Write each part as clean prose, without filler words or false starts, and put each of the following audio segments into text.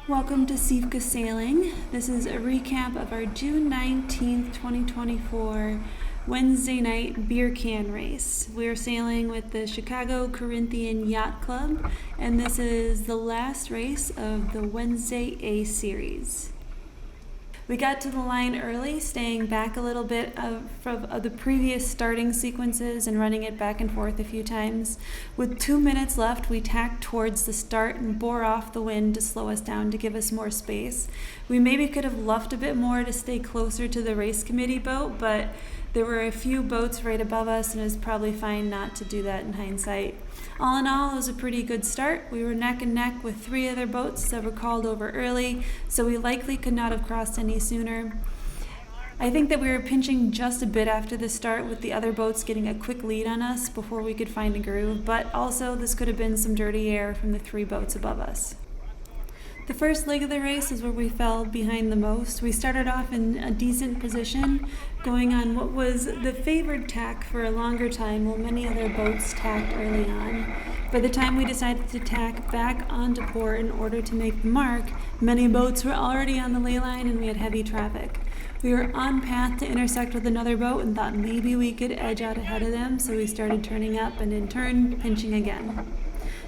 Welcome to Sivka Sailing. This is a recap of our June 19th, 2024 Wednesday night beer can race. We're sailing with the Chicago Corinthian Yacht Club, and this is the last race of the Wednesday A series. We got to the line early, staying back a little bit from the previous starting sequences and running it back and forth a few times. With 2 minutes left, we tacked towards the start and bore off the wind to slow us down to give us more space. We maybe could have luffed a bit more to stay closer to the race committee boat, but there were a few boats right above us, and it was probably fine not to do that in hindsight. All in all, it was a pretty good start. We were neck and neck with 3 other boats that were called over early, so we likely could not have crossed any sooner. I think that we were pinching just a bit after the start, with the other boats getting a quick lead on us before we could find a groove, but also this could have been some dirty air from the 3 boats above us. The first leg of the race is where we fell behind the most. We started off in a decent position, going on what was the favored tack for a longer time, while many other boats tacked early on. By the time we decided to tack back onto port in order to make the mark, many boats were already on the ley line and we had heavy traffic. We were on path to intersect with another boat and thought maybe we could edge out ahead of them, so we started turning up and in turn pinching again.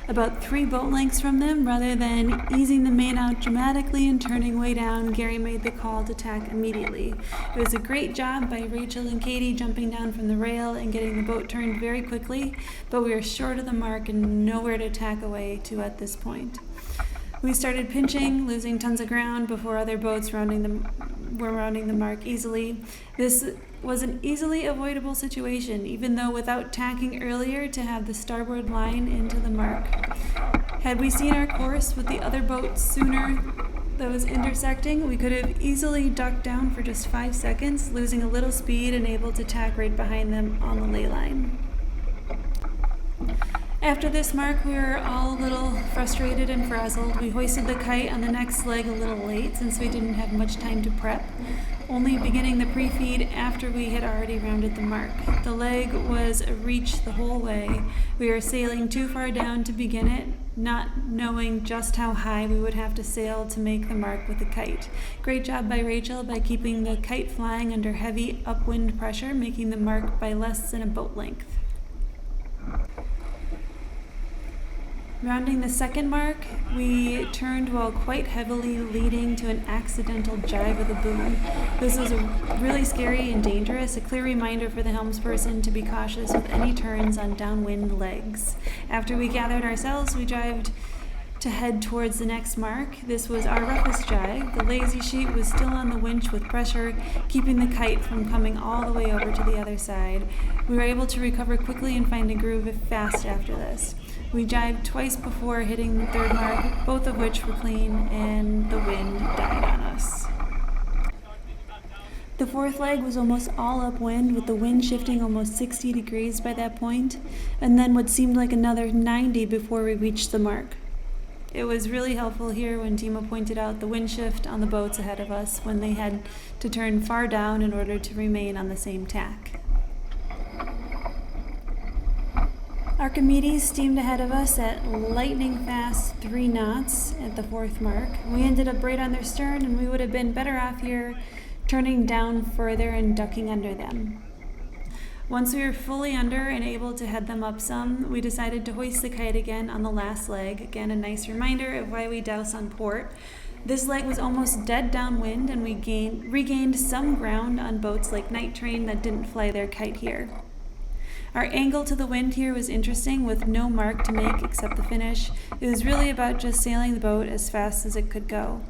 About 3 boat lengths from them, rather than easing the main out dramatically and turning way down, Gary made the call to tack immediately. It was a great job by Rachel and Katie jumping down from the rail and getting the boat turned very quickly, but we were short of the mark and nowhere to tack away to at this point. We started pinching, losing tons of ground before other boats were rounding the mark easily. This was an easily avoidable situation, even though without tacking earlier to have the starboard line into the mark. Had we seen our course with the other boats sooner that was intersecting, we could have easily ducked down for just 5 seconds, losing a little speed and able to tack right behind them on the ley line. After this mark, we were all a little frustrated and frazzled. We hoisted the kite on the next leg a little late since we didn't have much time to prep, only beginning the pre-feed after we had already rounded the mark. The leg was a reach the whole way. We were sailing too far down to begin it, not knowing just how high we would have to sail to make the mark with the kite. Great job by Rachel by keeping the kite flying under heavy upwind pressure, making the mark by less than a boat length. Rounding the second mark, we turned while quite heavily, leading to an accidental jive of the boom. This was really scary and dangerous, a clear reminder for the helmsperson to be cautious with any turns on downwind legs. After we gathered ourselves, we jived to head towards the next mark. This was our roughest jive. The lazy sheet was still on the winch with pressure, keeping the kite from coming all the way over to the other side. We were able to recover quickly and find a groove fast after this. We jived twice before hitting the third mark, both of which were clean, and the wind died on us. The fourth leg was almost all upwind, with the wind shifting almost 60 degrees by that point, and then what seemed like another 90 before we reached the mark. It was really helpful here when Dima pointed out the wind shift on the boats ahead of us when they had to turn far down in order to remain on the same tack. Archimedes steamed ahead of us at lightning fast 3 knots at the 4th mark. We ended up right on their stern, and we would have been better off here turning down further and ducking under them. Once we were fully under and able to head them up some, we decided to hoist the kite again on the last leg. Again, a nice reminder of why we douse on port. This leg was almost dead downwind, and we regained some ground on boats like Night Train that didn't fly their kite here. Our angle to the wind here was interesting, with no mark to make except the finish. It was really about just sailing the boat as fast as it could go.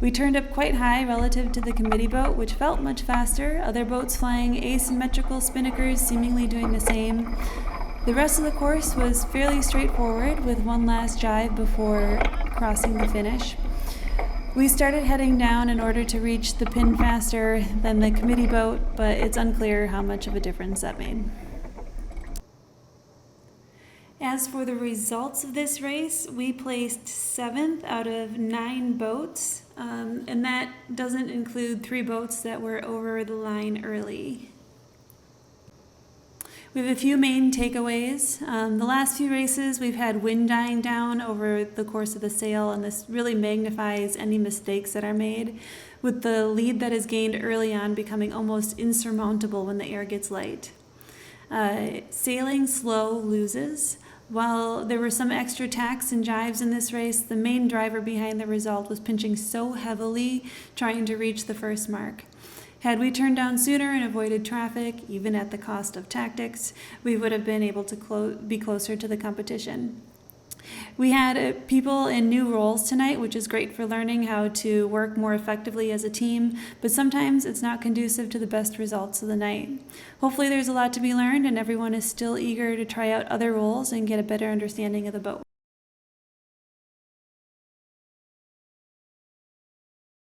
We turned up quite high relative to the committee boat, which felt much faster, other boats flying asymmetrical spinnakers seemingly doing the same. The rest of the course was fairly straightforward, with one last jive before crossing the finish. We started heading down in order to reach the pin faster than the committee boat, but it's unclear how much of a difference that made. As for the results of this race, we placed 7th out of 9 boats, and that doesn't include 3 boats that were over the line early. We have a few main takeaways. The last few races, we've had wind dying down over the course of the sail, and this really magnifies any mistakes that are made, with the lead that is gained early on becoming almost insurmountable when the air gets light. Sailing slow loses. While there were some extra tacks and jives in this race, the main driver behind the result was pinching so heavily trying to reach the first mark. Had we turned down sooner and avoided traffic, even at the cost of tactics, we would have been able to be closer to the competition. We had people in new roles tonight, which is great for learning how to work more effectively as a team, but sometimes it's not conducive to the best results of the night. Hopefully there's a lot to be learned and everyone is still eager to try out other roles and get a better understanding of the boat.